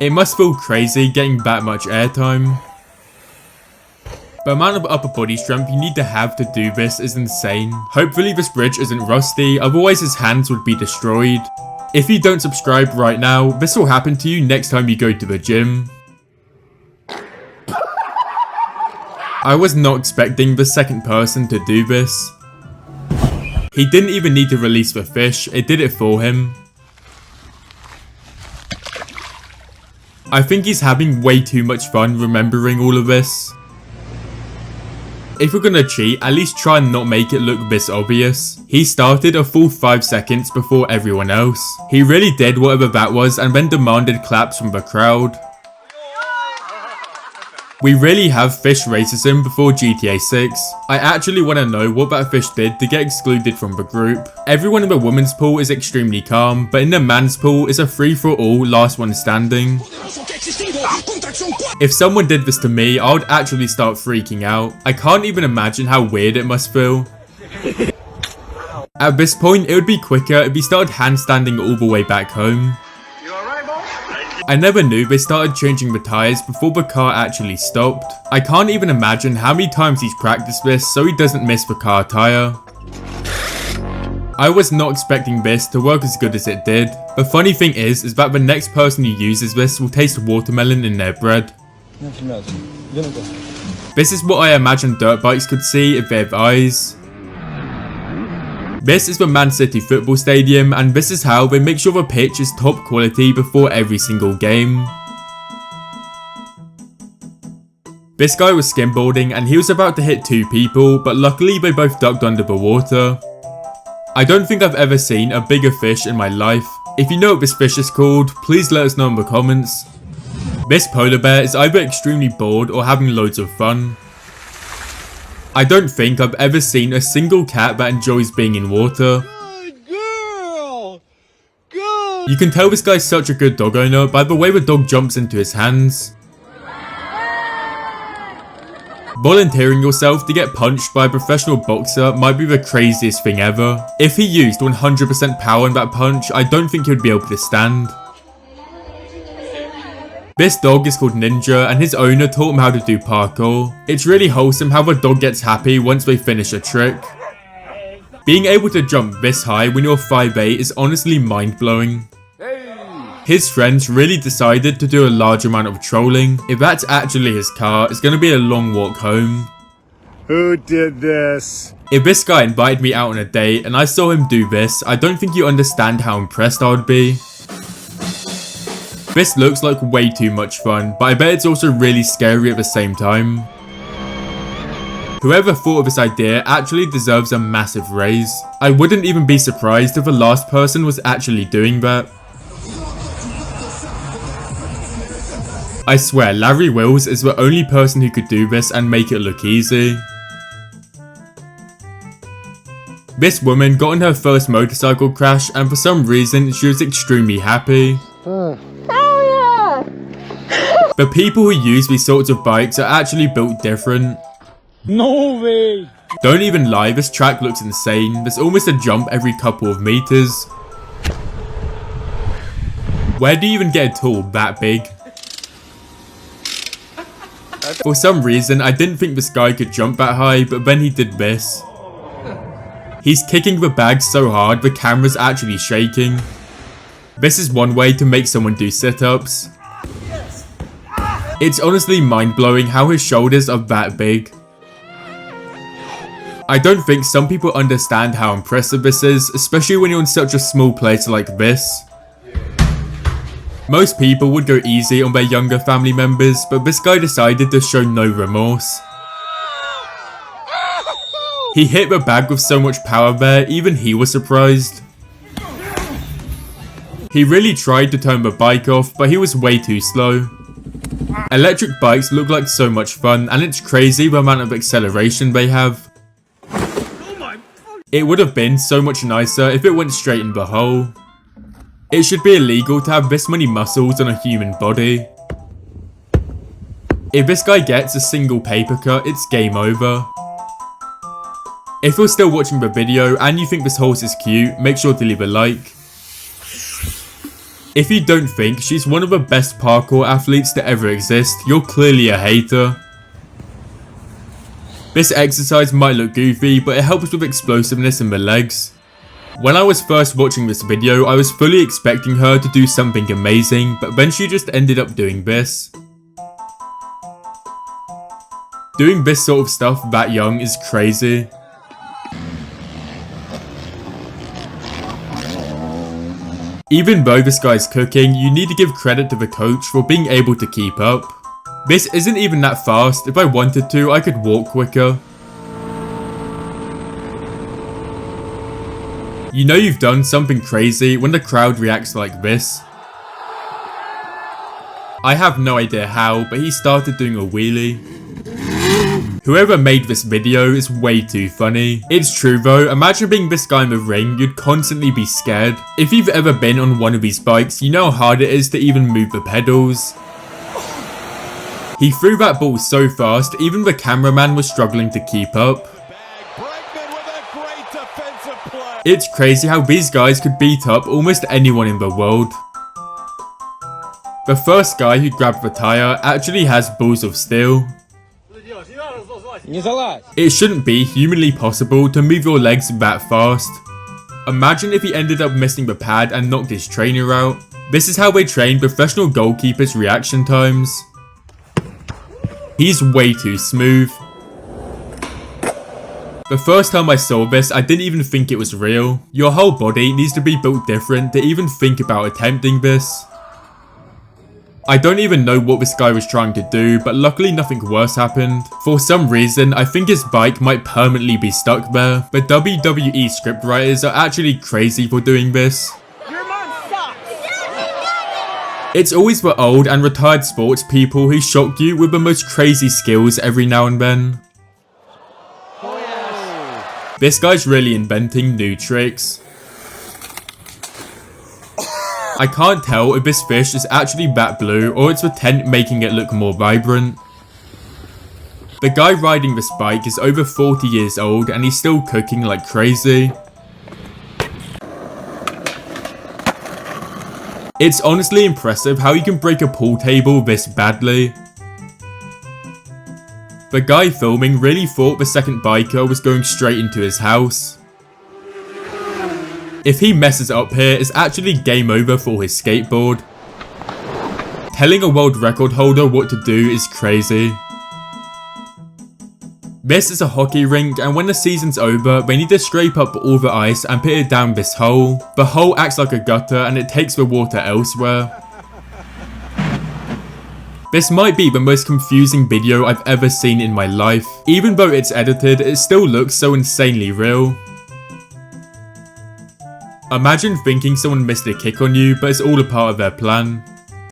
It must feel crazy getting that much airtime. The amount of upper body strength you need to have to do this is insane. Hopefully this bridge isn't rusty, otherwise his hands would be destroyed. If you don't subscribe right now, this will happen to you next time you go to the gym. I was not expecting the second person to do this. He didn't even need to release the fish, it did it for him. I think he's having way too much fun remembering all of this. If you're gonna cheat, at least try and not make it look this obvious. He started a full 5 seconds before everyone else. He really did whatever that was and then demanded claps from the crowd. We really have fish racism before GTA 6. I actually want to know what that fish did to get excluded from the group. Everyone in the women's pool is extremely calm, but in the man's pool it's a free-for-all last one standing. If someone did this to me, I would actually start freaking out. I can't even imagine how weird it must feel. At this point, it would be quicker if he started handstanding all the way back home. I never knew they started changing the tyres before the car actually stopped. I can't even imagine how many times he's practiced this so he doesn't miss the car tyre. I was not expecting this to work as good as it did. The funny thing is that the next person who uses this will taste watermelon in their bread. This is what I imagine dirt bikes could see if they have eyes. This is the Man City football stadium, and this is how they make sure the pitch is top quality before every single game. This guy was skimboarding and he was about to hit 2 people, but luckily they both ducked under the water. I don't think I've ever seen a bigger fish in my life. If you know what this fish is called, please let us know in the comments. This polar bear is either extremely bored or having loads of fun. I don't think I've ever seen a single cat that enjoys being in water. Good girl! Good! You can tell this guy's such a good dog owner by the way the dog jumps into his hands. Volunteering yourself to get punched by a professional boxer might be the craziest thing ever. If he used 100% power in that punch, I don't think he would be able to stand. This dog is called Ninja and his owner taught him how to do parkour. It's really wholesome how the dog gets happy once they finish a trick. Being able to jump this high when you're 5'8" is honestly mind-blowing. His friends really decided to do a large amount of trolling. If that's actually his car, it's gonna be a long walk home. Who did this? If this guy invited me out on a date and I saw him do this, I don't think you understand how impressed I would be. This looks like way too much fun, but I bet it's also really scary at the same time. Whoever thought of this idea actually deserves a massive raise. I wouldn't even be surprised if the last person was actually doing that. I swear, Larry Wills is the only person who could do this and make it look easy. This woman got in her first motorcycle crash and for some reason she was extremely happy. The people who use these sorts of bikes are actually built different. No way! Don't even lie, this track looks insane. There's almost a jump every couple of meters. Where do you even get a tool that big? For some reason, I didn't think this guy could jump that high, but then he did this. He's kicking the bag so hard the camera's actually shaking. This is one way to make someone do sit-ups. It's honestly mind-blowing how his shoulders are that big. I don't think some people understand how impressive this is, especially when you're in such a small place like this. Most people would go easy on their younger family members, but this guy decided to show no remorse. He hit the bag with so much power there, even he was surprised. He really tried to turn the bike off, but he was way too slow. Electric bikes look like so much fun, and it's crazy the amount of acceleration they have. It would have been so much nicer if it went straight in the hole. It should be illegal to have this many muscles on a human body. If this guy gets a single paper cut, it's game over. If you're still watching the video and you think this horse is cute, make sure to leave a like. If you don't think she's one of the best parkour athletes to ever exist, you're clearly a hater. This exercise might look goofy, but it helps with explosiveness in the legs. When I was first watching this video, I was fully expecting her to do something amazing, but then she just ended up doing this. Doing this sort of stuff that young is crazy. Even though this guy's cooking, you need to give credit to the coach for being able to keep up. This isn't even that fast. If I wanted to, I could walk quicker. You know you've done something crazy when the crowd reacts like this. I have no idea how, but he started doing a wheelie. Whoever made this video is way too funny. It's true though, imagine being this guy in the ring, you'd constantly be scared. If you've ever been on one of these bikes, you know how hard it is to even move the pedals. He threw that ball so fast, even the cameraman was struggling to keep up. It's crazy how these guys could beat up almost anyone in the world. The first guy who grabbed the tire actually has balls of steel. It shouldn't be humanly possible to move your legs that fast. Imagine if he ended up missing the pad and knocked his trainer out. This is how they train professional goalkeepers' reaction times. He's way too smooth. The first time I saw this, I didn't even think it was real. Your whole body needs to be built different to even think about attempting this. I don't even know what this guy was trying to do, but luckily nothing worse happened. For some reason, I think his bike might permanently be stuck there. The WWE scriptwriters are actually crazy for doing this. Your mom sucks. It's always the old and retired sports people who shock you with the most crazy skills every now and then. This guy's really inventing new tricks. I can't tell if this fish is actually that blue or it's the tent making it look more vibrant. The guy riding this bike is over 40 years old and he's still cooking like crazy. It's honestly impressive how you can break a pool table this badly. The guy filming really thought the second biker was going straight into his house. If he messes up here, it's actually game over for his skateboard. Telling a world record holder what to do is crazy. This is a hockey rink, and when the season's over, they need to scrape up all the ice and put it down this hole. The hole acts like a gutter and it takes the water elsewhere. This might be the most confusing video I've ever seen in my life. Even though it's edited, it still looks so insanely real. Imagine thinking someone missed a kick on you, but it's all a part of their plan.